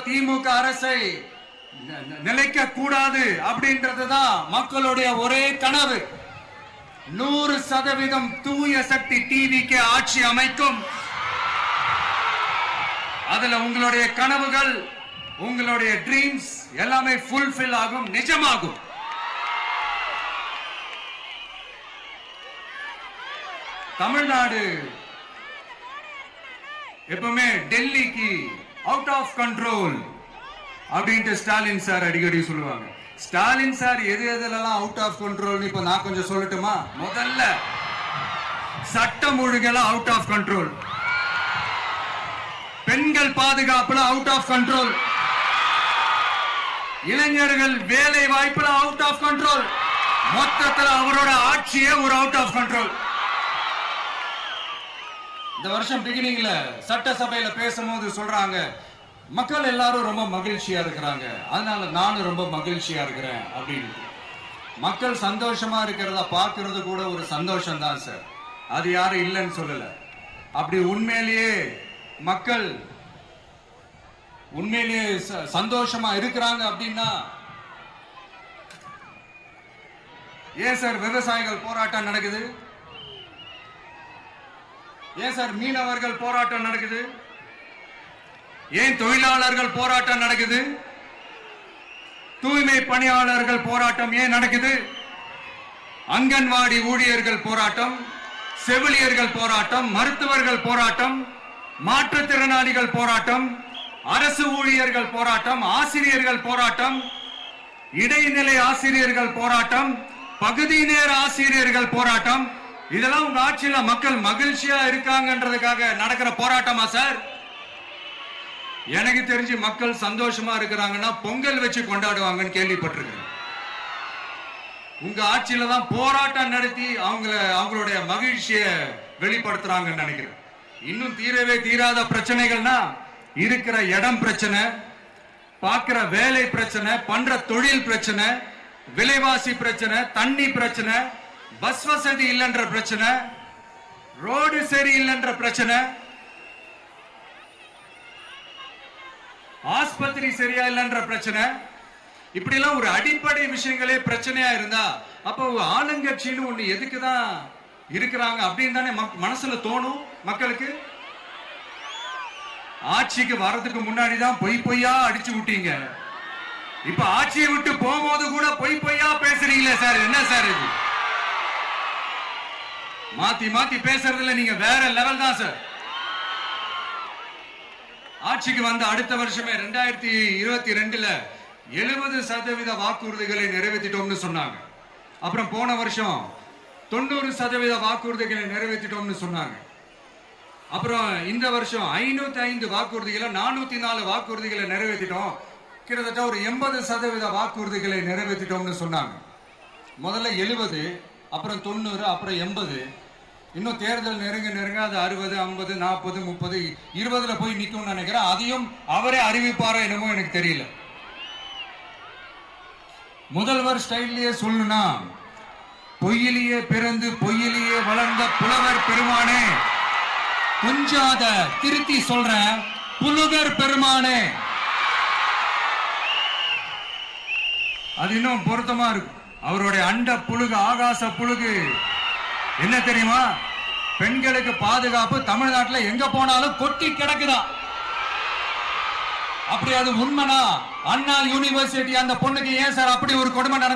திமுக அரசை நிலைக்க கூடாது அப்படின்றதுதான் மக்களுடைய ஒரே கனவு. 100% தூய சக்தி டிவிக்கு ஆட்சி அமைக்கும். அதுல உங்களுடைய கனவுகள், உங்களுடைய ட்ரீம்ஸ் எல்லாமே ஃபுல்ஃபில் ஆகும், நிஜமாகும். தமிழ்நாடு எப்பவுமே டெல்லிக்கு அவுட் ஆஃப் கண்ட்ரோல் அப்படின்ட்டு ஸ்டாலின் சார் அடிக்கடி சொல்லுவாங்க. ஸ்டாலின் சார் எது எதுலாம் அவுட் ஆஃப் கண்ட்ரோல் இப்ப நான் கொஞ்சம் சொல்லட்டுமா? முதல்ல சட்டம் ஒழுங்கெல்லாம் அவுட் ஆஃப் கண்ட்ரோல், பெண்கள் பாதுகாப்புல அவுட் ஆஃப் கண்ட்ரோல், இளைஞர்கள் வேலை வாய்ப்புல அவுட் ஆஃப் கண்ட்ரோல், மொத்தத்தில் அவரோட ஆட்சியே ஒரு அவுட் ஆஃப் கண்ட்ரோல். இந்த வருஷம் பிகினிங்ல சட்டசபையில பேசும்போது சொல்றாங்க, மக்கள் எல்லாரும் ரொம்ப மகிழ்ச்சியா இருக்கிறாங்க, அதனால நானும் ரொம்ப மகிழ்ச்சியா இருக்கிறேன் அப்படின்னு. மக்கள் சந்தோஷமா இருக்கிறத பார்க்கிறது கூட ஒரு சந்தோஷம் தான் சார், அது யாரும் இல்லைன்னு சொல்லல. அப்படி உண்மையிலேயே மக்கள் உண்மையிலேயே சந்தோஷமா இருக்கிறாங்க அப்படின்னா ஏன் சார் விவசாயிகள் போராட்டம் நடக்குது? ஏன் சார் மீனவர்கள் போராட்டம் நடக்குது? ஏன் தொழிலாளர்கள் போராட்டம் நடக்குது? தூய்மை பணியாளர்கள் போராட்டம் ஏன் நடக்குது? அங்கன்வாடி ஊழியர்கள் போராட்டம், செவிலியர்கள் போராட்டம், மருத்துவர்கள் போராட்டம், மாற்றுத்திறனாளிகள் போராட்டம், அரசு ஊழியர்கள் போராட்டம், ஆசிரியர்கள் போராட்டம், இடைநிலை ஆசிரியர்கள் போராட்டம், பகுதி நேர ஆசிரியர்கள் போராட்டம். இதெல்லாம் உங்க ஆட்சியில மக்கள் மகிழ்ச்சியா இருக்காங்கன்றதுக்காக நடக்கிற போராட்டமா சார்? எனக்கு தெரிஞ்சு மக்கள் சந்தோஷமா இருக்கிறாங்கன்னா பொங்கல் வச்சு கொண்டாடுவாங்கன்னு கேள்விப்பட்டிருக்கிறேன். உங்க ஆட்சியில தான் போராட்டம் நடத்தி அவங்களுடைய மகிழ்ச்சியை வெளிப்படுத்துறாங்கன்னு நினைக்கிறேன். இன்னும் தீரவே தீராத பிரச்சனைகள்னா இருக்கிற இடம் பிரச்சனை, பார்க்கிற வேலை பிரச்சனை, பண்ற தொழில் பிரச்சனை, விலைவாசி பிரச்சனை, தண்ணி பிரச்சனை, பஸ் வசதி இல்லைன்ற பிரச்சனை, ரோடு சரி இல்லைன்ற பிரச்சனை, ஆஸ்பத்திரி சரியா இல்லைன்ற பிரச்சனை. இப்படி எல்லாம் ஒரு அடிப்படை விஷயங்களே பிரச்சனையா இருந்தா அப்போ ஆளுங்கட்சின்னு ஒண்ணு எதுக்குதான் இருக்கிறாங்க அப்படின்னு தானே மனசுல தோணும் மக்களுக்கு. ஆட்சிக்கு வர்றதுக்கு முன்னாடிதான் பொய் பொய்யா அடிச்சு விட்டீங்க, இப்ப ஆட்சியை விட்டு போகும்போது கூட பொய் பொய்யா பேசுறீங்களே சார், என்ன சார் இது? மாத்தி மாத்தி பேசுறதுல நீங்க வேற லெவல் தான் சார். ஆட்சிக்கு வந்த அடுத்த வருஷமே 2022ல 70% வாக்குறுதிகளை நிறைவேற்றிட்டோம்னு சொன்னாங்க. அப்புறம் போன வருஷம் 90% வாக்குறுதிகளை நிறைவேற்றிட்டோம்னு சொன்னாங்க. அப்புறம் இந்த வருஷம் 505 வாக்குறுதிகளை 404 வாக்குறுதிகளை நிறைவேற்றிட்டோம், கிட்டத்தட்ட ஒரு 80% வாக்குறுதிகளை நிறைவேற்றிட்டோம்னு சொன்னாங்க. முதல்ல 70, அப்புறம் 90, அப்புறம் 80. இன்னும் தேர்தல் நெருங்க நெருங்க அது 60, 50, 40, 30, 20ல போய் நிக்கும்னு நினைக்கிறேன். அதையும் அவரே அறிவிப்பாரோ என்னமோ எனக்கு தெரியல. முதல்வர் ஸ்டைல்லையே சொல்லணும்னா, பொய்யிலேயே பிறந்து பொய்யிலேயே வளர்ந்த புலவர் பெருமானே, கொஞ்சம் அத திருத்தி சொல்றேன், புலுகர் பெருமானே, அது இன்னும் பொருத்தமா இருக்கும். அவருடைய அண்ட புழுகு, ஆகாச புழுகு என்ன தெரியுமா? பெண்களுக்கு பாதுகாப்பு தமிழ்நாட்டில் எங்க போனாலும் கொட்டி கிடக்குதான். அப்படி அது உண்மைனா அண்ணா யூனிவர்சிட்டி அந்த பொண்ணுக்கு ஏன் சார் அப்படி ஒரு கொடுமை நடந்து